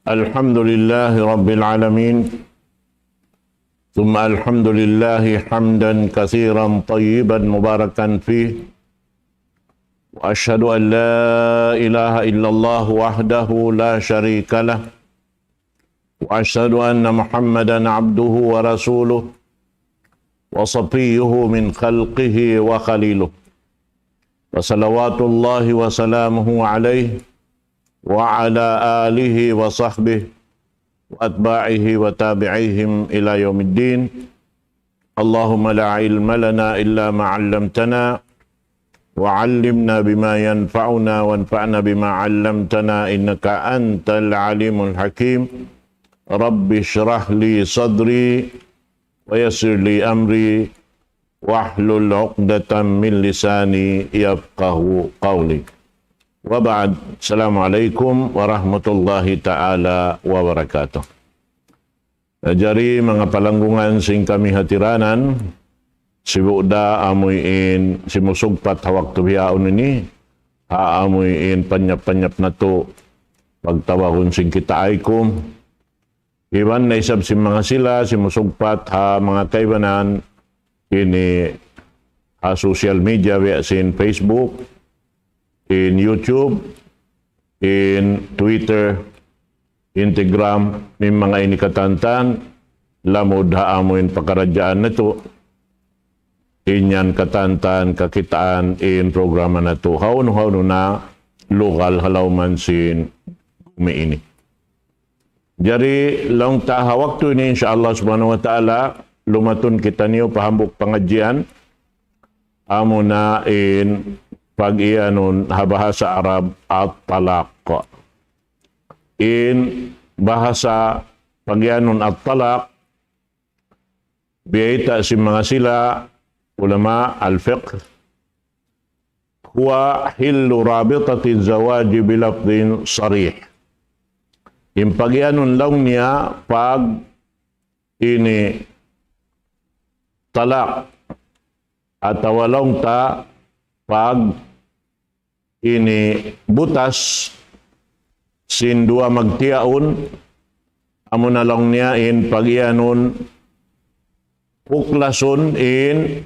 الحمد لله رب العالمين ثم الحمد لله حمدا كثيرا طيبا مباركا فيه وأشهد أن لا إله إلا الله وحده لا شريك له وأشهد أن محمدا عبده ورسوله وصفيه من خلقه وخليله وصلوات الله وسلامه عليه وعلى آله وصحبه وأتباعه وتابعيهم إلى يوم الدين. اللهم لا علم لنا إلا ما علمتنا وعلمنا بما ينفعنا وانفعنا بما علمتنا إنك أنت العليم الحكيم. رب اشرح لي صدري ويسر لي أمري واحلل عقدة من لساني يفقه قولي. Waba'ad, Assalamualaikum warahmatullahi ta'ala wabarakatuh. Jari mga palanggungan sing kami hatiranan, si Buda amuyin simusugpat hawak tubiyaon ini, haamuyin panyap-panyap na to, pagtawahon sing kita aikum. Iwan na isab si mga sila, simusugpat ha mga kaibanan, ini ha social media, via sin Facebook, in YouTube, in Twitter, Instagram, may mga inikatantan, lamod haamuin pakaradyaan na to, inyan katantan, kakitaan, in programa na to, haun na lokal halawman sin umiini. Jari, lang tahawak to ini, insyaAllah subhanahu wa ta'ala, lumatun kita niyo pahambok pangadyan, amo na in pag-ianon bahasa Arab at talaq. In bahasa pag-ianon at talaq, biyayta si mga sila ulama al-fiqh, huwa hillu rabitati zawaji bilafdin sarih. In pag-ianon lang niya pag ini talaq at walong ta pag ini butas sin dua magtiaon amo na lang niya in pag-ianon puklason in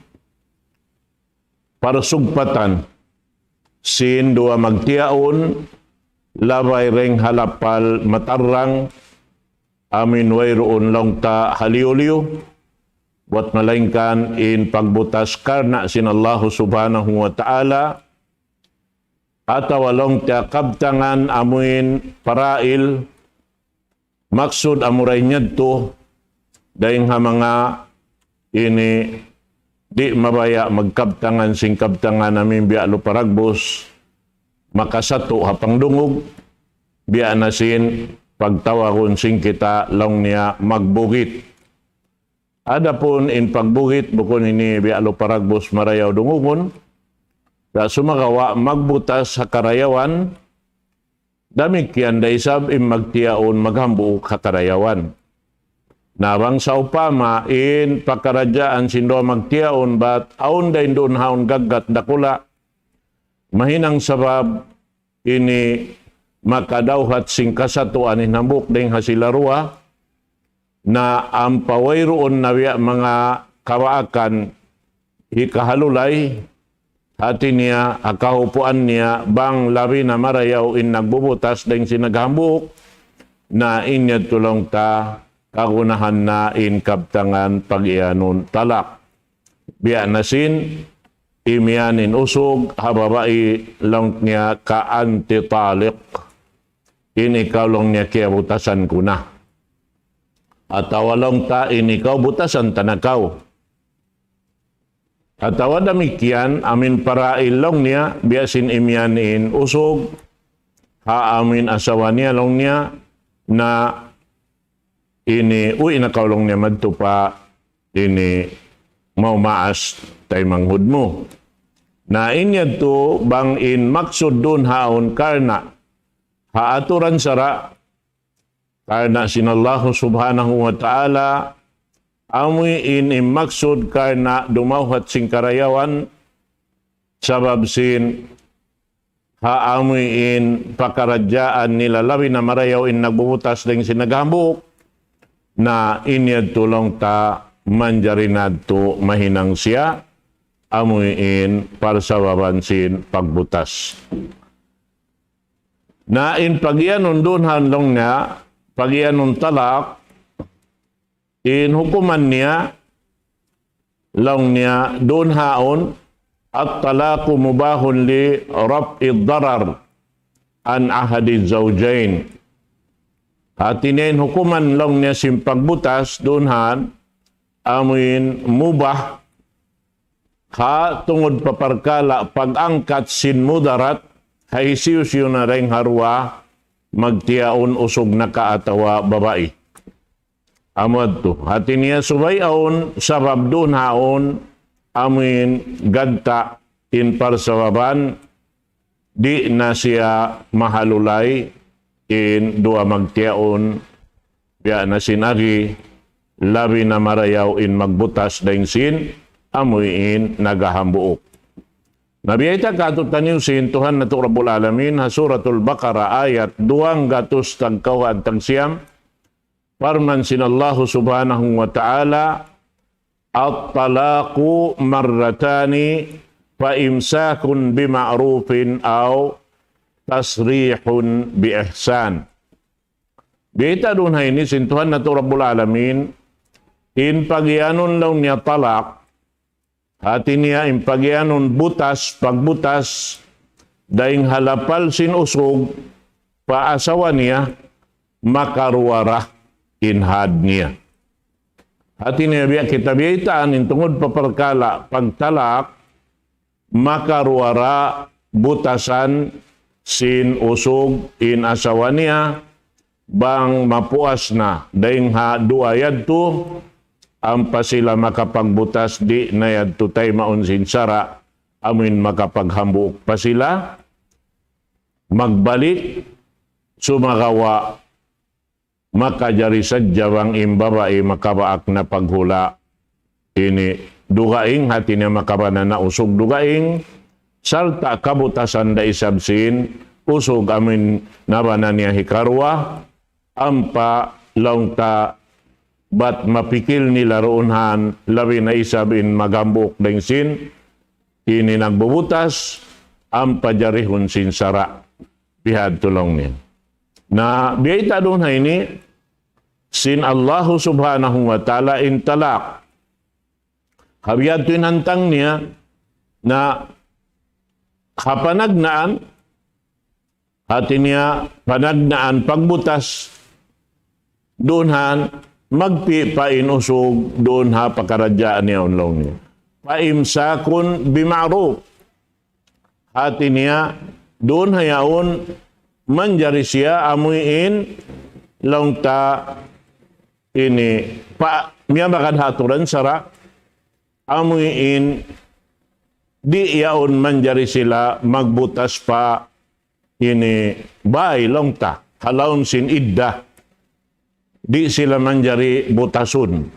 parsugpatan sin dua magtiaon labay reng halapal matarang amin wayroon lang ta haliuliw buat melainkan in pagbutas karna sin Allah subhanahu wa ta'ala atau walong tiakabtangan amuin parail maksud amuray nyadto dahing ha mga ini di mabaya magkabtangan sing kabtangan amin biya luparagbos makasato hapang dungog biya na sin pagtawahon sing kita long niya magbugit. Adapun in pagbuhit bukon ini bialo paragbos marayaw dungungon sa sumagawa magbutas sa karayawan damikyan da isab in magtiaon maghambu sa karayawan. Nabang sa upama in pakaradyaan sindo magtiaon bat aon da indon haon gagat dakula mahinang sabab ini makadawhat sing kasatuan hinambuk ding hasilarua na ang pawayroon na mga kawaakan hikahalulay hati niya, akahupuan niya, bang labi na marayaw in nagbubutas dahil sinaghambuk na inyad tulong ta kagunahan na in kabtangan pag-ianon talak. Biya nasin, imianin usog, hababai lang niya ka-antitalik. In ikaw lang niya kaya butasan ko na. At awalong ta in ikaw butasan tanakaw. At awadamikian amin para ilong niya biasin imyanin usog ha amin asawa niya long niya na ini inakaw long niya madtupa ini maumaas tay manghud mo. Na inyad to bang in maksud dun haon karna haaturan sara karena sinallahu subhanahu wa ta'ala amoy in maksud karena dumawhat sing karayawan sabab sin haamuin pakaradyaan nila labi na marayaw in nagbubutas ding sinagambuk na inyad tulong ta manjarinad to mahinang siya amuin para sa babansin pagbutas. Na in pagyanon doon handong niya, pagyanon talak, in hukuman niya, lang niya doon haon, at talaku mubahun li raf'id darar an ahadid zawjain. At inin hukuman lang niya simpagbutas doon han, amuin mubah, ha tungod paparkala pag-angkat sin mudarat, haisius yun na rin harwa, magtiyaon usog na kaatawa babae. Amad to. Hati niya subayaon, sabab doon haon, amin gadta in parsawaban, di na siya mahalulay, in dua magtiyaon, biya na sinagi, labi na marayaw in magbutas daing sin, amuin nagahambuok. Nabiyayta katut taniusin Tuhan na Rabbul Alamin ha suratul Baqarah ayat 200 tagkawan tagsiyam parman sinallahu subhanahu wa ta'ala at-talaqu marratani fa imsakun bima'rufin aw tasrihun bi ihsan. Biyayta doon ha ini sin Tuhan na Rabbul Alamin in pagyanon lang niya talak hati niya impagyanon butas, pagbutas, daing halapal sinusog, paasawa niya, makaruwara inhad niya. Hati niya biya kita biyaitaan, intungod paparkala, pagtalak, makaruwara butasan sinusog in asawa niya, bang mapuas na, daing ha duayad to, ampa sila makapagbutas di na yadto tay maunsin sara amin makapaghambuok pa sila magbalik sumagawa makajari sadyawang imbabae makabaak na paghula ini dugaing hati niya makabana na usog dugaing salta kabutasan da isabsin usog amin nabana niya hikarwa ampa laungta bat mapikil nila roonhan labi na isabin magambok deng sin ini nagbubutas ang pajarihon sin sara bihad tulong niya. Na biyayta doon ha ini sin Allahu subhanahu wa ta'ala in talak habiyad tinantang niya na kapanagnaan hati niya panagnaan pagbutas doon han magpi pa inusog doon ha pakaradyaan niya unlong niya. Paimsakun bima'ruf. Hati niya doon hayaon manjari siya amuin lang ta ini pa miya makadhaturan sara amuin di yaon manjari sila magbutas pa ini bay lang ta halaon sin idda. Di sila manjari butasun,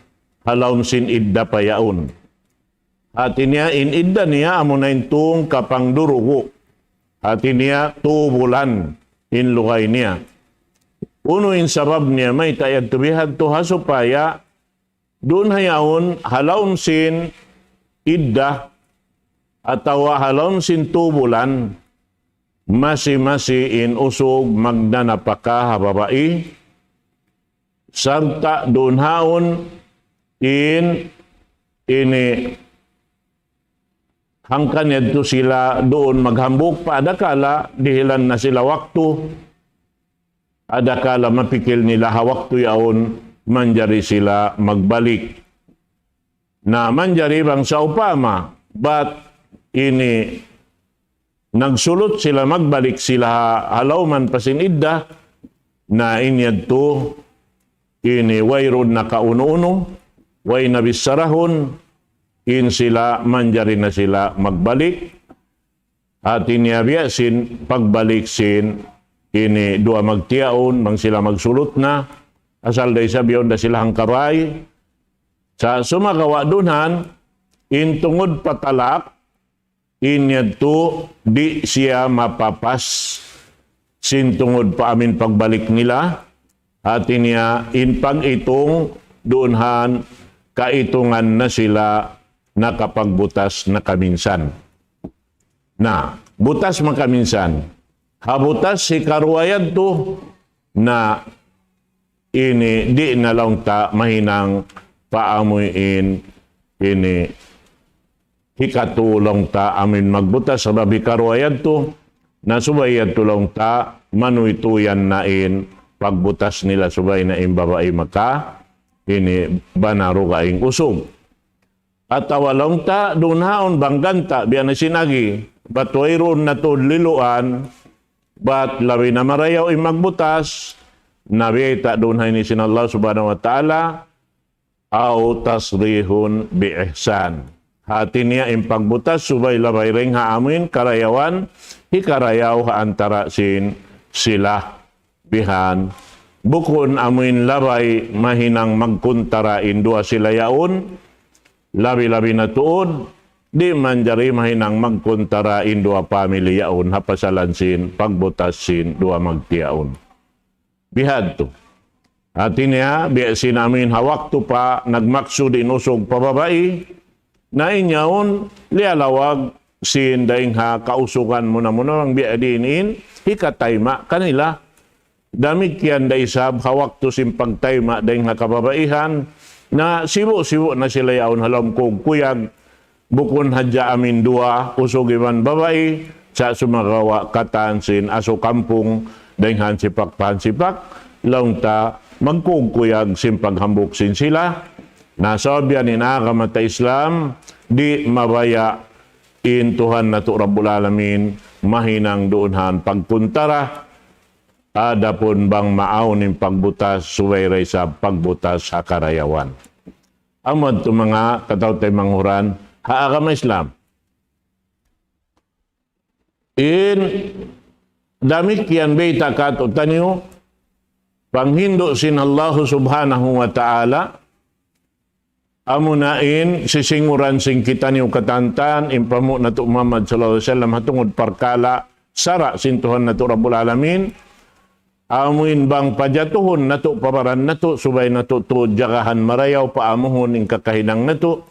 halaun sin idda payaon. Hati niya in idda niya amo na intung kapang durugo. Hati niya 2 bulan in lugay niya. Uno in sabab niya may tayad tubihad to hasupaya doon hayaon halaun sin idda atawa halaun sin 2 bulan masi-masi in usog magdanapaka hababai sarta doon haon in ini hangkan yadto sila doon maghambok pa adakala dihilan na sila waktu adakala mapikil nila hawakto yaon manjari sila magbalik na manjari bang sa upama but ini nagsulot sila magbalik sila halaw man pasin idda na inyadto ini wayron na kauno-uno, way nabisarahon, in sila manjari na sila magbalik, at iniabiasin pagbalik sin ini dua magtiaon, mang sila magsulot na, asal day sabiyon da sila hangkaray. Sa sumagawa dunhan, in tungod patalak, inyadto di siya mapapas sintungod pa amin pagbalik nila at niya in pag-itong doonhan kaitungan na sila nakapagbutas na kaminsan. Na butas makaminsan, habutas si karuayad to na ini di na lang ta mahinang paamuin ini hikatulong ta amin magbutas sa babi karuayad to na subayad tulong ta manuituyan nain pagbutas nila subay na imbabae maka ini banaro kaing usog. At awalong ta dunhaon bangganta biyan na sinagi batwayron na to liluan bat labi na marayaw magbutas nabiyeta dunhay ni sinallah subhanahu wa ta'ala au tasrihun bi ihsan. Hati niya impagbutas subay labay ring haamin karayawan hikarayaw ha antara sin sila bihan bukon amin labay mahinang magkuntara indua sila yaon labi-labi na tuod di manjari mahinang magkuntara indua pamilya yaon hapasalan sin pagbutas sin dua magtiyaon bihad to. Hati niya biyasin amin hawak to pa nagmaksud inusog pababai na inyaon lialawag sin daing ha kausugan mo na ang biadinin hikatayma kanila damit kian da isab hawak to simpagtayma daing ha kababaihan na sibo-sibo na sila yaon halam kong kuyag bukon hadya amin dua usog iman babae sa sumagawa katansin aso kampung daing han sipak laung ta magkugkuyag simpaghambok sin sila nasobyan ni nakamata Islam di mabaya in Tuhan na to Rabbul Alamin mahinang doonhan pagkuntara adapon bang maaunin pagbutas suwayray sa pagbutas sa karayawan. Amad to mga katawtay manghuran haagam Islam. In damit kian beta katutan niyo panghindo sin Allah subhanahu wa ta'ala amunain sisinguran sing kita niyo katantan impamu na to Muhammad sallallahu alaihi wasallam hatungod parkala sara sin Tuhan na to Rabbul Alamin amuin bang pajatuhon na to pabaran na to subay na to jagahan marayaw paamuhon ing kakahinang na to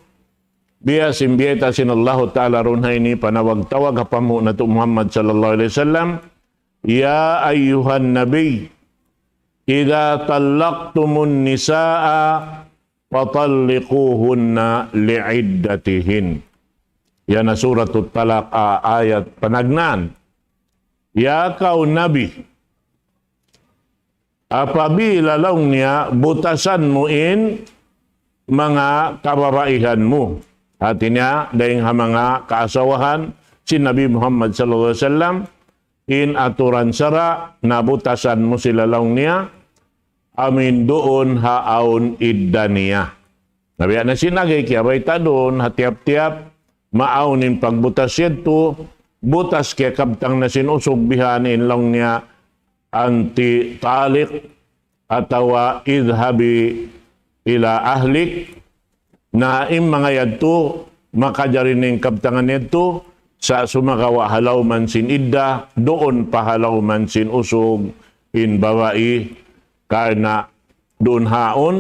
biya simbieta sin Allah ta'ala runhay ni panawag-tawag hapamu na to Muhammad sallallahu alaihi wasallam ya ayyuhan nabiy idza talaqtumun nisaa fatalliquhunna li'iddatihin. Yan na suratul Talaq ayat panagnan. Ya kau nabi, apabila laung niya butasan mo in mga kababaihan mo. Hati niya dahing mga kaasawahan si Nabi Muhammad sallallahu alaihi wasallam in aturan sara nabutasan mo sila laung niya amin doon haon idda niya. Nabiya na sinagay kaya bayta doon hatiap-tiap maaunin pagbutas yadto butas kaya kabtang na sinusog bihanin lang niya anti talik atawa idhabi ila ahlik na mga yadto makajarining kabtangan yadto sa sumagawa halaw man sin idda doon pahalaw man sin usog in babae karena doon haon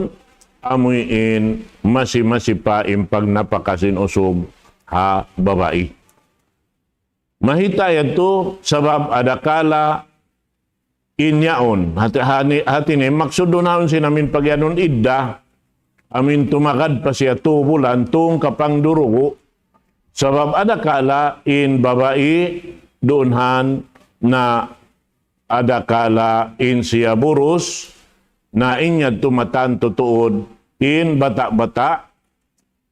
amuin masi-masi pa impag napakasin usog ha babae. Mahita yato sabab adakala inyaon hati ni maksud doon haon sinamin pagyanon idda amin tumakad pa siya 2 bulan tung kapang durugo sabab adakala in babae doon han na adakala in siya burus na inyad tumatan tutuod in bata-bata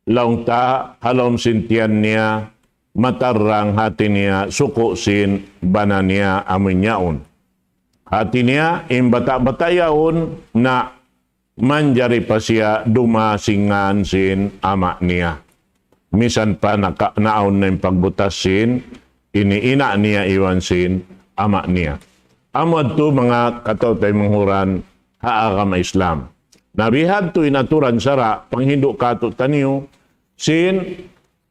laung ta halom sintian niya matarang hati niya suko sin bana niya amin yaon. Hati niya in bata-bata yaon na manjari pa siya dumasingan sin ama niya. Misan pa naon na yung pagbutas sin iniina niya iwan sin ama niya. Amad to mga katawtay manghuran haagam Islam. Nabihad to inaturan sara panghindo kato taniyo sin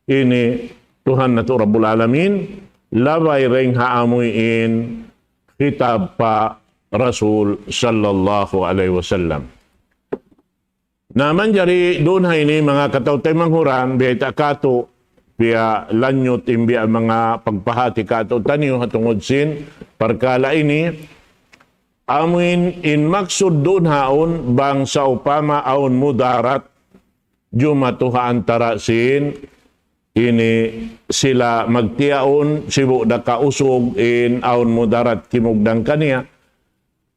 ini Tuhan na to Rabbul Alamin, labay ring haamuin kitab pa Rasul sallallahu alaihi wasallam. Naman jari doon ini mga kataw-tay manghuran, biya itakato, biya lanyot, imbiya mga pagpahati kato taniyo hatungod sin, parkala ini, amuin in maksud doon haon, bang sa upama aon mudarat, jumatuha antara sin, ini sila magtiaon, sibu da kausog, in aon mudarat kimugdang kaniya,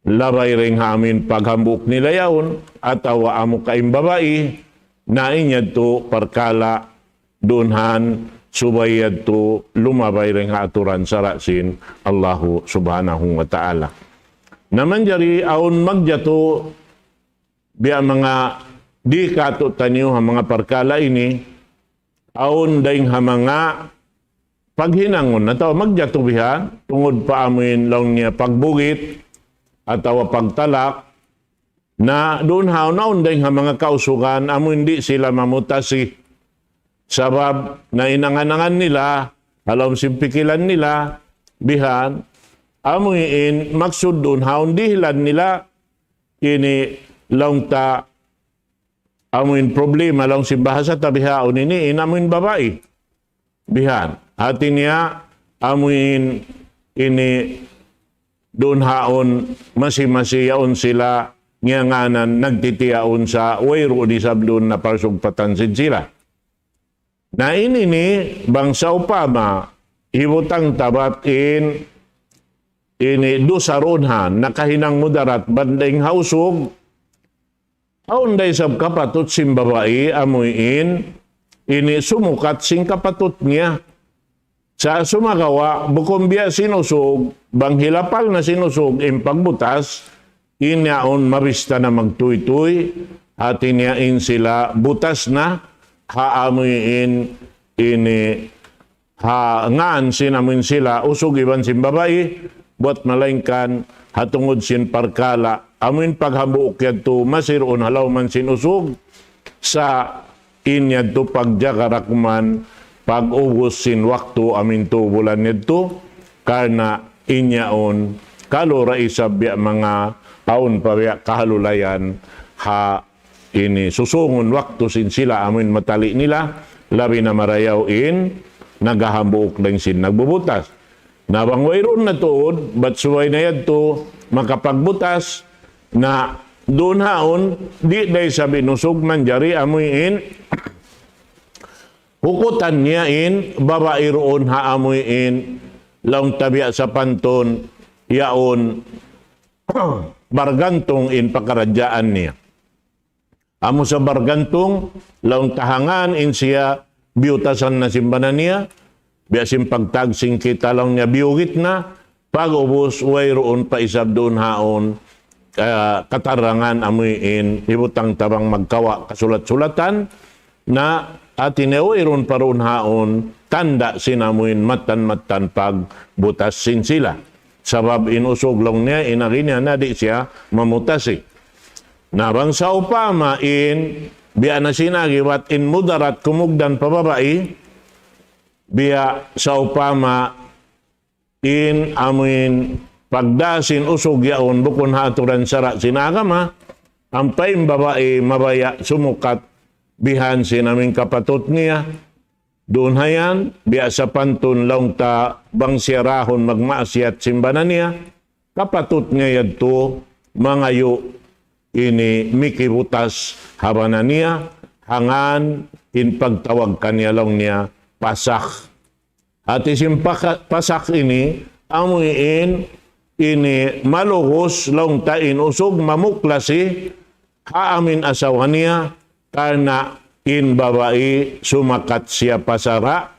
labay ring hamin paghambuk nila yaon, at awa amo kaim babae, na inyad to parkala, dunhan subayad to lumabay ring aturan sarasin Allahu subhanahu wa ta'ala. Naman jari aon magjato biya mga di kato tanyo ha mga parkala ini aon daing ha mga paghinangon na tao magjato biha tungod pa amin lang niya pagbugit atawa pagtalak na doon haon daing ha mga kausugan amo hindi sila mamutasi. Sabab na inanganangan nila, alam simpikilan nila, bihan, amuin maksud doon, haon dihilan nila, ini lang ta, amuin problema, lang simbahasa tabihaon ini, inamuin babae. Bihan, hati niya, amuin ini, doon haon, masi-masiyaon sila, ngiyanganan, nagtitiyaon sa wayro di sablon na parsugpatansin sila. Na ini ni bangsa upama ibutang tabat ini dusaronhan nakahinang mudarat banding hausog aunday sab kapatot sim babae amuin ini sumukat sing kapatot niya sa sumagawa bukom biya sinusog bang hilapal na sinusog pagbutas inaon mabista na magtuy-tuy hati niya sila butas na haamuin ini ngaan sinamin sila usog iban sin babae buat malaingkan hatungod sin parkala amuin paghabuok yadto masiron halaw man sin usog sa inyad to pagjagarakman pag-ubos sin waktu amin to bulan yadto karna inyaon kalora isabya mga taon pa kahalulayan ha ini susungon waktu sin sila amin matali nila labi na marayaw nagahambuok lang sin nagbubutas nabang wayron na tuod bat suway na yadto makapagbutas na doon haon di day sabi nusog man jari amuin hukutan niya babae roon haamuin lang tabiya sa panton yaon bargantong pakaradyaan niya. Amo sa bargantong, laong tahangan siya, biyutasan na simbanan niya, biyasim pagtagsing kita lang niya biyugit na, pag-ubos, wayroon pa isab doon haon, katarangan amuin, ibutang tabang magkawa kasulat-sulatan, na atine wayroon pa roon haon, tanda sinamuin matan-matan pagbutas sin sila. Sabab inusog lang niya, inagin niya na di siya mamutasi. Nabang sa upama biya na sinagiwat mudarat kumugdan pababae, biya sa upama amuin pagdasin usog yaon bukon haturan sara sinagama, ang paim babae mabaya sumukat bihan sinaming kapatot niya, doon hayan, biya sa pantun lang ta bang siyarahon magmaasyat simbanan niya, kapatot niya yadto mangayo ini mikibutas habanan niya, hangan pagtawag kanya lang niya pasak. At isim pasak ini, amuin ini maluhos lang tain usog mamuklasi haamin asawa niya karena babae sumakat siya pasara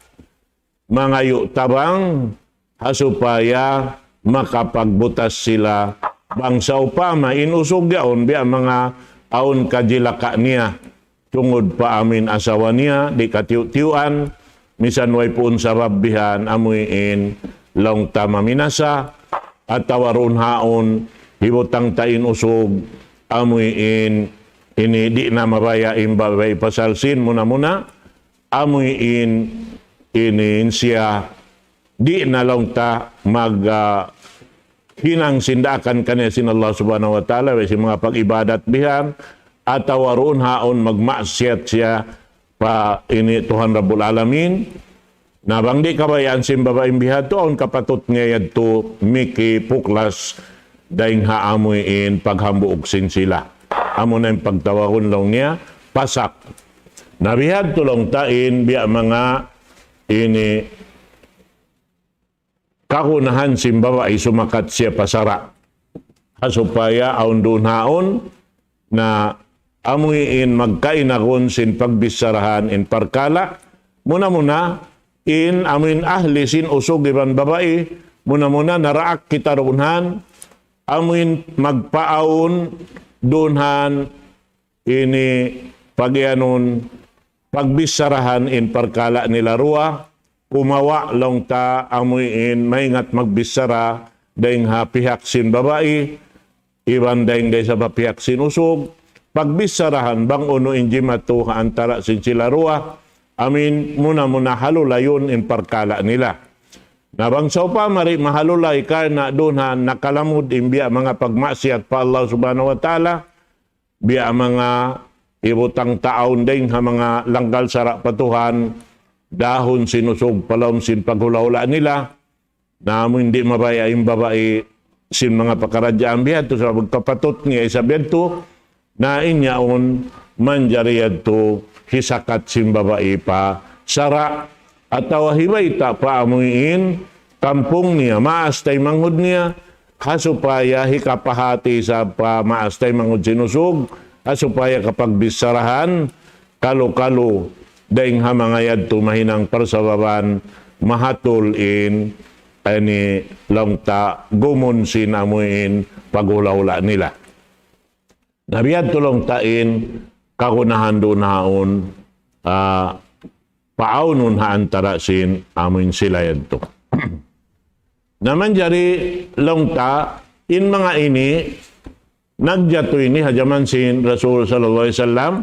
mangayo tabang hasupaya makapagbutas sila bangsa upama inusog yaon biya mga aon kajilaka niya tungod pa amin asawa niya di katiw-tiwan misan way puun sa rabbihan amuin long tama minasa at tawaron haon hibutang tain usog amuin ini di na mabaya imbabay pasalsin muna amuin inin siya di na lang ta mag hinang sindakan kanya sin Allah subhanahu wa ta'ala si mga pag-ibadat bihan at waroon haon magmasyat siya pa ini Tuhan Rabbul Alamin na bang di kabayaan sin babaeng bihan to on kapatot niya yadto miki puklas daing haamuin paghambuog sin sila amo na yung pagtawahon lang niya pasak nabihad tulong tain biya mga ini kahunahan simbawa ay sumakat siya pasara. Supaya aun doon haon na amuin magkainakon sin pagbisarahan in parkala. Muna in amuin ahli sin usog iban babae. Muna naraak kita roonhan. Amuin magpaon doonhan ini pagyanon pagbisarahan in parkala nila ruwa. Kumawa lang ta amuin maingat magbisara dahing pihak sin babae, iban dahing sa pihak sin usog, pagbisarahan bang uno inji matu antara sin sila ruwa, amin muna halulayon in parkala nila. Nabang sa pa mari mahalulay ka na doon nakalamod imbiya mga pagmasyat pa Allah subhanahu wa ta'ala, biya mga ibutang taon dahing mga langgal sarak patuhan, dahon sinusog palom sin paghula-hula nila na hindi mabaya yung babae sin mga pakaradyaan biyan to sa magkapatot niya isabihan to na inyaon manjariyad to hisakat sin babae pa sara at tawahibay ta pa amuin kampong niya maastay manghud niya hasupaya hikapahati sa pa maastay manghud sinusog hasupaya kapag bisarahan kalo-kalo daing hamangayad tumahinang parsababan mahatul in ani langta gumon sin amuin paghula-hula nila. Nabiyad tulong tain kakunahan doon haon paaunon haantara sin amuin sila yadto. Naman jari langta in mga ini nagjato ini hajaman sin Rasul sallallahu alaihi wasallam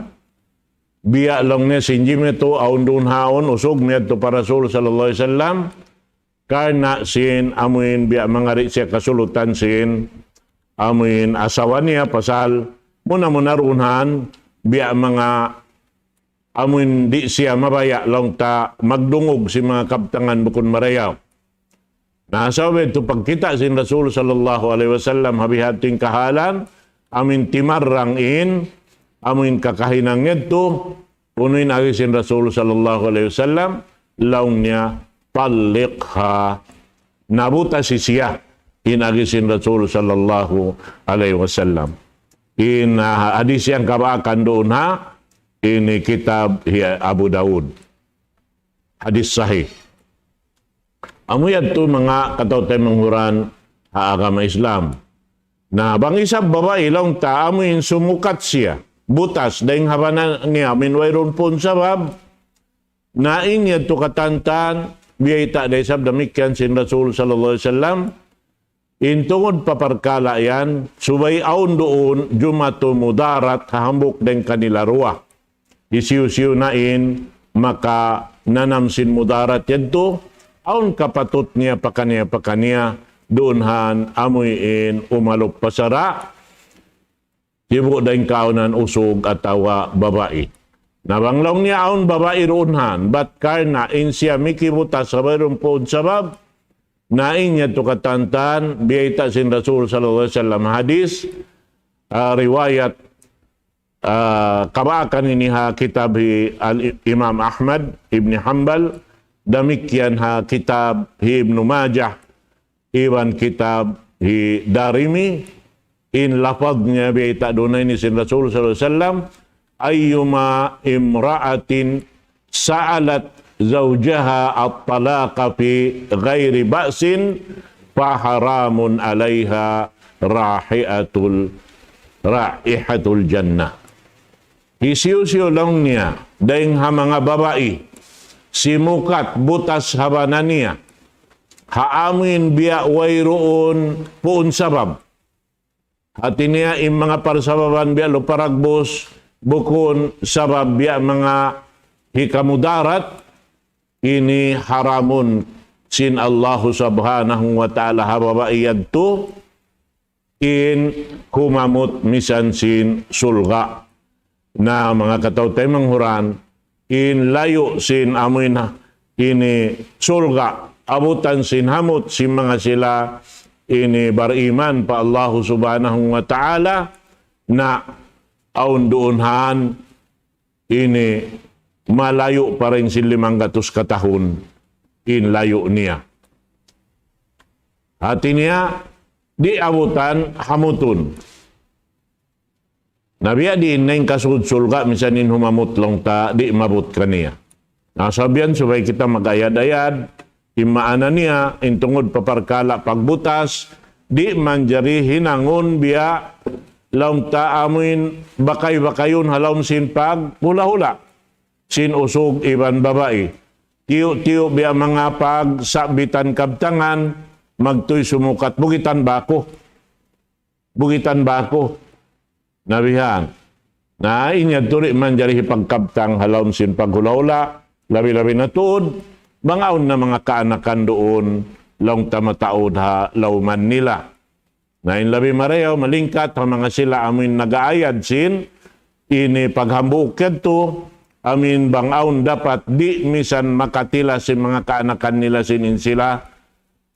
biya lang niya sinji mo ito, aun doon haon, usog niya ito para Rasul sallallahu alaihi wasallam, karna sin amuin biya mga rin siya kasulutan sin amuin asawa niya pasal muna runhan biya mga amuin di siya mabaya lang ta magdungog si mga kaptangan bukon marayaw. Nasabi ito pagkita sin Rasul sallallahu alaihi wasallam habihating kahalan, amin timarang in, amuin kakahinang nito, unuin agisin Rasul sallallahu alaihi wasallam, laung niya, talikha, nabuta si siya, inagisin Rasul sallallahu alaihi wasallam. In hadis yang kabakan doon ha, ini kitab Abu Daud. Hadis sahih. Amuyad to mga katautay manghuran agama Islam. Na bang isang babae lang ta, amuin sumukat siya. Butas, dahil habanan niya, minwayron pun sabab, na inya to katantan, biyayta dahil sabab damikian sin Rasul sallallahu alaihi wasallam, intungod paparkala yan, subay aun doon, jumato mudarat, hahambok dahil kanila ruwa. Isiw-siw na in, maka nanamsin mudarat yan to, aun kapatot niya pakaniya, doon han amuyin umalok pasara, Ibu daing kaunan usog at tawa babae. Nabanglong niya aun babae roonhan, bat karna in siya mikibutas sa mayroon po sabab, nain niya to katantan, biyayta sin Rasul sallallahu alaihi wasallam hadis, riwayat, kabaakan ini ha kitab Imam Ahmad Ibn Hanbal, damikyan ha kitab Ibn Majah, iwan kitab Darimi, in lafadnya biyayta doon ini sin Rasul sallallahu alaihi wasallam, ayyuma imra'atin sa'alat zawjaha at-talaqa fi ghairi ba'sin faharamun 'alaiha raihatul jannah. Isiyo-siyo lang niya daing mga babae simukat butas habanan niya haamin biya wayroon puun sabab. Hati niya im mga parsababan biya luparagbos bukun sabab biya mga hikamudarat ini haramun sin Allah subhanahu wa ta'ala hababaiyad to in humamot misan sin sulga na mga katautay manghuran in layo sin amoy na ini sulga abutan sin hamot sin mga sila ini bariman pa Allah subhanahu wa ta'ala na aun doonhan ini malayo pa rin sin 500 katahon in layo niya. Hati niya di abutan hamuton. Nabiya di inay kasudsul ka misanin humamot lang ta di mabut ka niya. Nasabihan subay kita magayad-ayad imaana niya intungod paparkala pagbutas di manjari hinangon biya lang ta amuin bakay-bakayon halawm sin pag hula-hula. Sin usog iban babae. Tiyo-tiyo biya mga pagsabitan kabtangan, magtoy sumukat. Bugitan bako. Bugitan bako. Nabihan. Na inyad turi man jari pagkabtang halawm sin paghulaula, labi-labi na tuod, bangaon na mga kaanakan doon, lang tamataod ha lauman nila. Na in labi marayaw, malingkat, ha mga sila amin nagaayad sin, ini paghambukad to, amin bangaon dapat di misan makatila si mga kaanakan nila sinin sila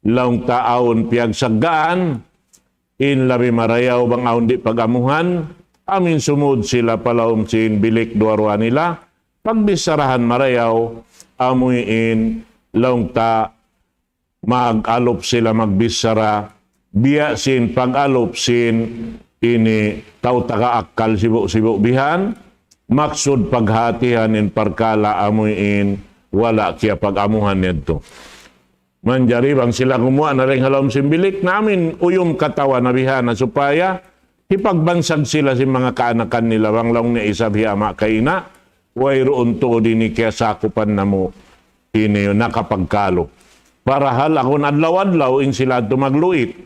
laong taon piyagsagaan in labi marayaw bangaon di pagamuhan amin sumud sila palawom sin bilik duarwa nila pagbisarahan marayaw amuin laong ta mag-alop sila magbisara biya sin pag-alop sin ini tao taga-akal sibo-sibo bihan maksud paghatihan in parkala amuin wala kaya pag-amuhan nito. Manjari bang sila kumuha na rin halawm simbilik namin uyom katawa na bihan na supaya ipagbansag sila si mga kaanakan nila bang lang ni isabi ama kaina wayroon to din kaya sakupan na mo ini nakapagkalo. Para hal ako adlaw-adlaw in sila tumagluit.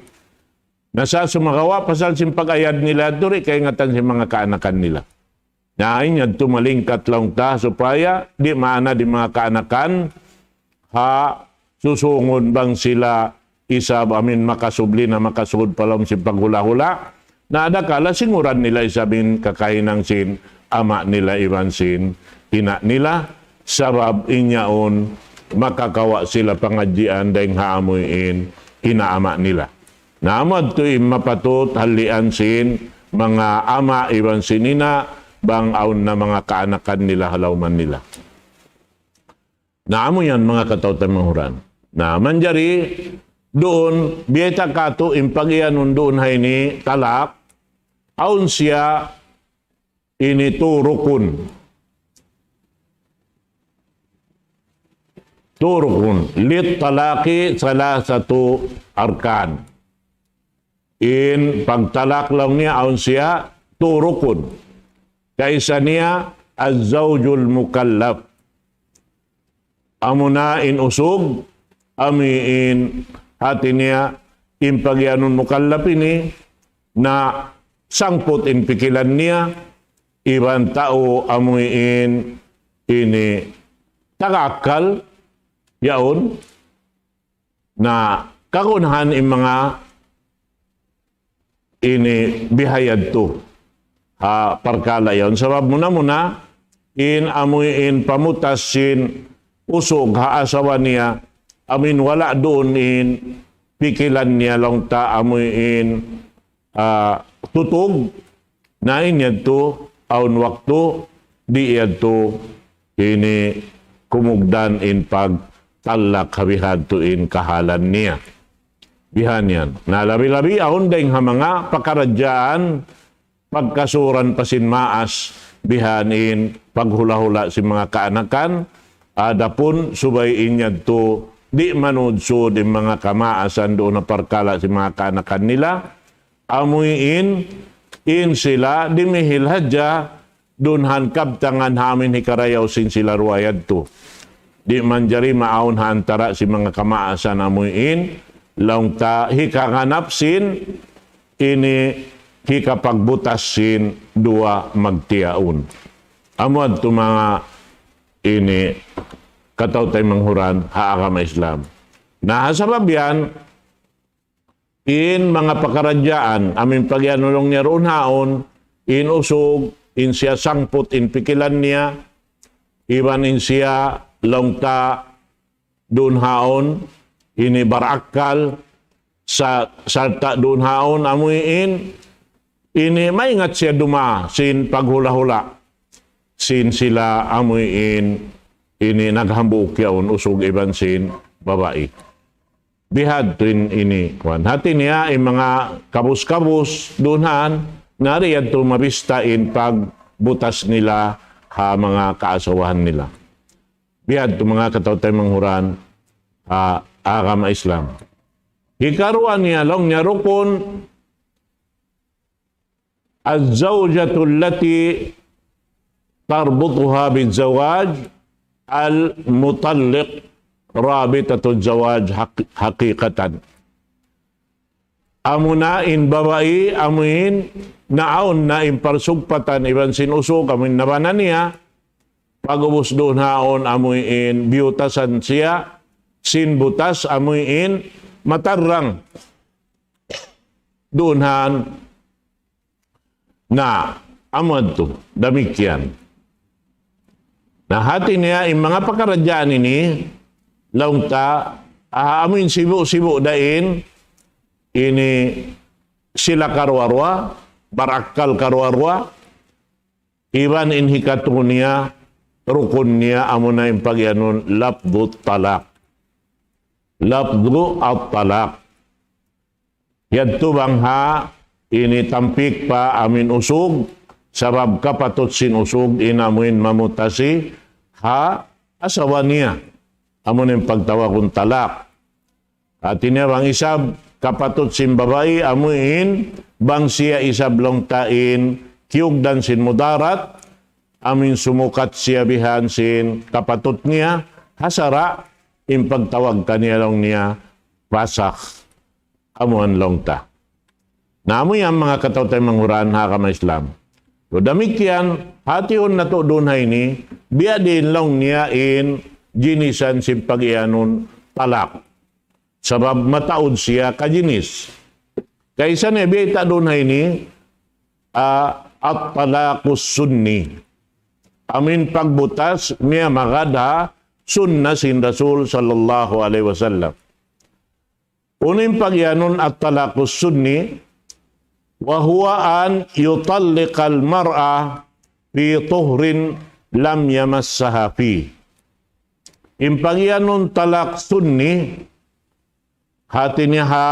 Nasa sumagawa pasal sin pag-ayad nila duri kaya ngatan si mga kaanakan nila. Nain yan tumalingkat lang ta supaya di maana di mga kaanakan ha susungon bang sila isa amin makasubli na makasugod palam si paghula-hula na adakala singuran nila isabin kakainang sin ama nila iban sin ina nila sabab inyaon makakawa sila pangadjian dahil haamuin inaama nila. Naamad to mapatut halian sin mga ama iban sinina bang aun na mga kaanakan nila halawman nila. Naamo yan mga katawtan manghuran. Na manjari doon biyeta kato impagyan doon hay ni talak aun siya ini turukun. Turukun lit talaki salasatu arkan. In pagtalak lang niya aun siya turukun. Kaisa niya az-zawjul mukallaf. Amuna in usog, amiin hati niya impagyanun mukallaf ini na sangput in pikilan niya iban tao amuin ini tagakal yaon na kagunhan in mga ini bihayad to. Parkala yon. Sabab muna in amuin pamutas sin usog haasawa niya amin wala doon in pikilan niya lang ta amuin tutog na inyad to aun wakto di iyad to ini kumugdan in pagtalak habihad to in kahalan niya. Bihan yan. Nalabi-labi aun dahing mga pakaradyaan pagkasuran pasin maas bihanin paghula-hula si mga kaanakan adapun subay inyad to di manudsod yung mga kamaasan doon na parkala si mga kaanakan nila amuin in sila dimihil hadya doon hankab tangan hamin hikarayaw sin sila ruwayad to di manjari maawon haantara si mga kamaasan amuin lang ta hikanganap sin ini hikapagbutasin dua magtiaun. Amod to mga ini kataw tay manghuran haagama Islam. Na sabab yan, in mga pakaradyaan, amin pagyanulong niya roon haon, in usog, in siya sangput, in pikilan niya, iban in siya longta doon haon, ini barakal, sa salta doon haon, amuin, ini maingat siya duma, sin paghula-hula, sin sila amuin, ini naghambuk yaon usog iban sin babae. Bihad tuin ini kwan. Hati niya ay mga kabus-kabus dunhan nariyan to mabistain pag butas nila ha mga kaasawahan nila. Bihad to mga katawtay manghuran agama Islam. Hikaruan niya long niya rukun az-zawjatu allati tarbutuha bil-zawaj al-mutalliq rabitatul zawaj hakikatan. Amunain babae, amuin naon na imparsugpatan iban sinusog, amuin nabanan niya, pagubos doon haon, amuin biyutasan siya, sinbutas, amuin matarang doon han na amad to, damikyan. Nahati niya yung mga pakaradyaan ini, launta, amin sibu-sibu dain, ini sila karwarwa, barakal karwarwa, iban in hikatu niya, rukun niya, amo na yung pagyanon, labdut talak. Labdu at talak. Yadto bang ha, ini tampik pa amin usog, sabab kapatot sinusog inamuin mamutasi ha asawa niya. Amon yung pagtawa kong talak. At niya bang isab kapatot sin babae amuin bang siya isab long tain kiyugdan sin mudarat amin sumukat siya bihan sin kapatot niya hasara in pagtawag kaniya long niya pasak amuan long ta. Namoy ang mga katawtay manghuran hakama Islam. So damikian, hation na to doon ni, biya din lang niya in jinisan si pag-ianon talak. Sabab mataod siya kajinis. Kaysa niya, biya ita doon ni, at talakus sunni. Amin pagbutas niya magada sunna sin Rasul sallallahu alaihi wasallam. Unin pag-ianon at talakus sunni, wahuwa an yutalliqal mar'a fi tuhrin lam yamassaha fi. Impagyanon talak sunni, hati niya ha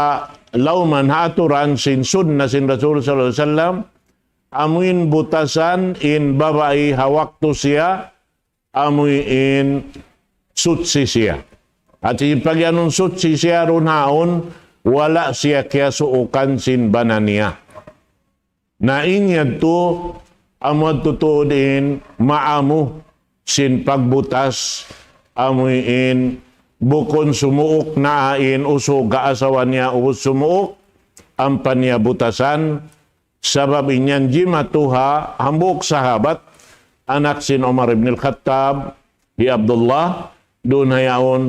lauman haturan sin sunna sin Rasul sallallahu alaihi wasallam, amuin butasan in babae hawakto siya, amuin sutsi siya. At impagyanon sutsi siya runhaon, wala siya kaya suukan sin bananiya. Na inyad to amad tutuodin maamu sin pagbutas amuin bukon sumuok na ain usog kaasawa niya ubos sumuok ang paniya butasan sabab inyan jimatuha hambuk sahabat anak sin Umar ibn al-Khattab di Abdullah doon hayaon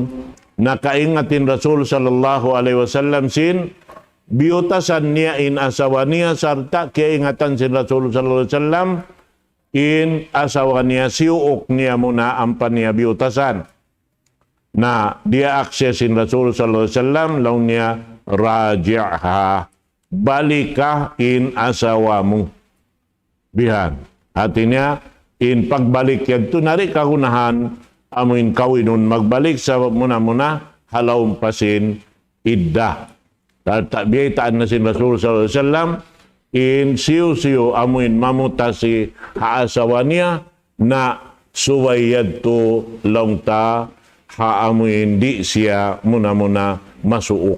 nakaingatin Rasul sallallahu alaihi wasallam sin biyutasan niya in asawa niya sarta kaya ingatan si Rasul sallallahu alaihi wasallam in asawa niya siuok niya muna ang paniya biyutasan na dia aksesin Rasul sallallahu alaihi wasallam law niya raji'ha balikah in asawa mo bihan hatinya in pagbalik yan to nari kagunahan amuin kawinun magbalik sa muna halawang pasin idda. Tak biyaitaan na si Rasul sallallahu alaihi wasallam in siyo amuin mamuta si haasawa niya na suwayad to longta haamuin di siya muna masuok.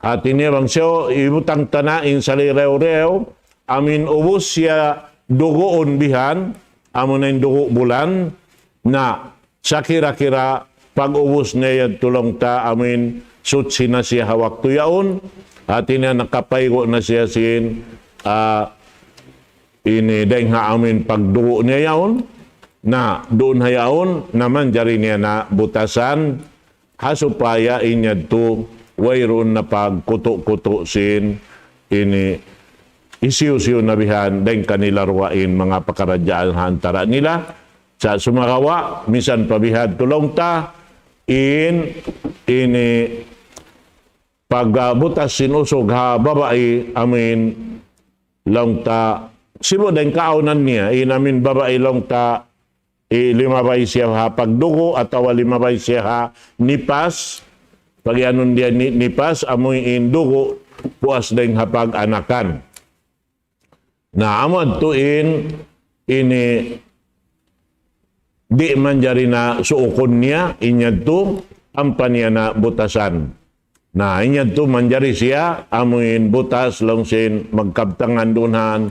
At ini bang siyo ibutang tanain sa lirew-rew amin ubos siya dugoon bihan amunin dugo bulan na sa kira-kira pag-ubos niya tulong ta amin sutsi na siya hawak tuyaon at ina nakapaygo na siya sin ini deng ha amin pagdugo niya yaon na doon hayaon naman jari niya na butasan hasupaya inya to wayron na pagkuto-kuto sin ini isiyo-siyo na bihan dahil kanila ruwain mga pakaradyaan hantara nila sa sumarawa misan pabihad tulong ta ini pagbutas sinusog ha babae amin long ta sibo dahil kaunan niya inamin babae long ta limabay siya ha pagdugo atawa limabay siya ha nipas pag anon dia nipas amoy indugo puas dahil hapag anakan na amod tuin ini di man jari na suukon niya inyad to ampan niya na butasan na inyad to manjari siya amuin butas longsin magkabtangan dunhan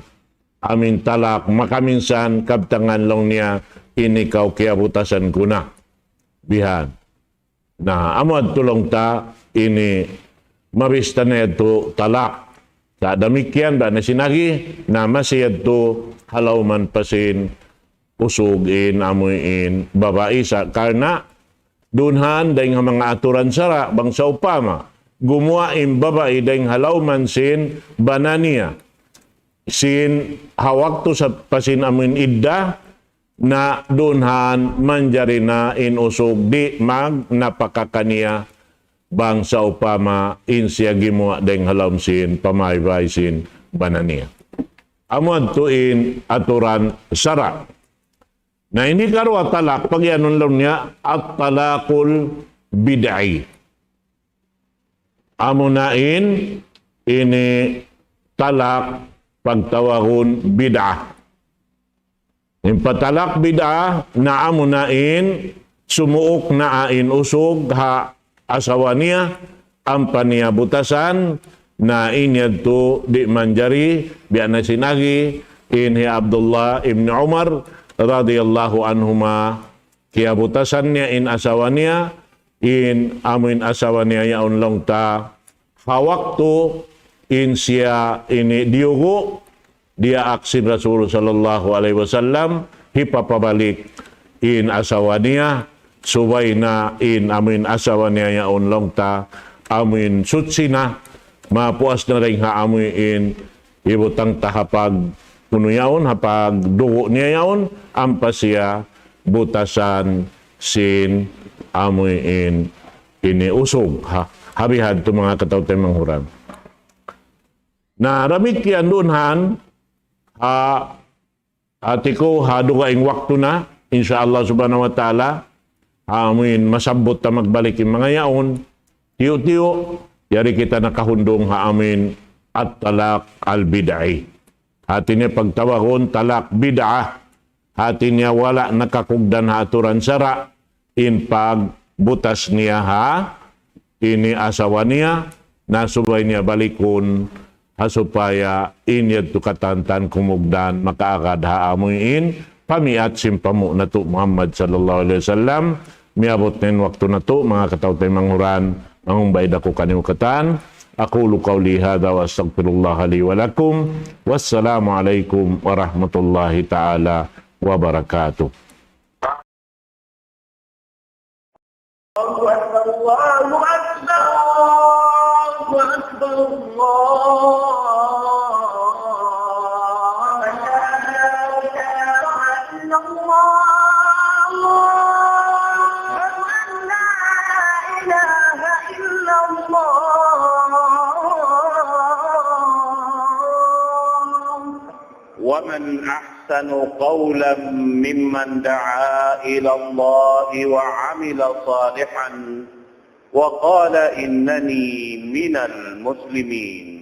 amin talak makaminsan kabtangan long niya ini kau kaya butasan kuna bihan na amod tulong ta ini mabista na ito talak sa damikian ba na sinagi na masiyad to halawman pasin usugin amuin babae sa karna dunhan dahil mga aturan sara bang sa upama gumuain babae dahil halawman sin bananiya sin hawak to sa pasin amuin idda na dunhan manjari na inusog di mag napakakaniya bang sa upama insya gimua deng halam sin pamaybay sin bananiya. Amad tuin aturan sara. Na ini karwa talak pag yanon lang niya at talakul bid'ai. Amunain ini talak pagtawahon bid'ah. Yung patalak bid'ah na amunain sumuok na ain usog ha asawa niya ang paniya butasan na inyad to di manjari biya na sinagi inhi Abdullah ibn Umar radhiyallahu anhuma kaya butasan niya in asawa niya in amin asawa niya yaon long ta hawak to in siya ini diugo dia aksin Rasul sallallahu alaihi wasallam hipapabalik in asawa niya subay na in amin asawa niya yaon long ta amin sutsi na mapuas na rin ha amin ibutang tahapag puno yaon hapag dugo niya yaon ampa siya butasan sin amin iniusog ha habihad to mga katawtay manghuram na ramit kiyan dunhan atiko hadugaing waktu na insyaallah subhanahu wa ta'ala amin masabot ta magbalik yung mga yaon tiyo-tiyo yari kita nakahundong amin at talak al-bid'ai hati niya pagtawahon talak bid'ah hati niya wala nakakugdan ha aturan sara in pagbutas niya ha ini asawa niya nasubay niya balikon hasupaya inyad to katantan kumugdan makaagad haamuin pamiat simpamu na to Muhammad sallallahu alaihi wasallam miabot nin waktu na to mga katawtay manghuran mangumbay dako kaniukatan aqulu qawli hadha wa astaghfirullah li wa lakum wassalamu alaikum warahmatullahi taala wabarakatuh. Allahu Akbar, Allahu Akbar, Allahu Akbar, Allah. ومن أحسن قولا ممن دعا إلى الله وعمل صالحا وقال إنني من المسلمين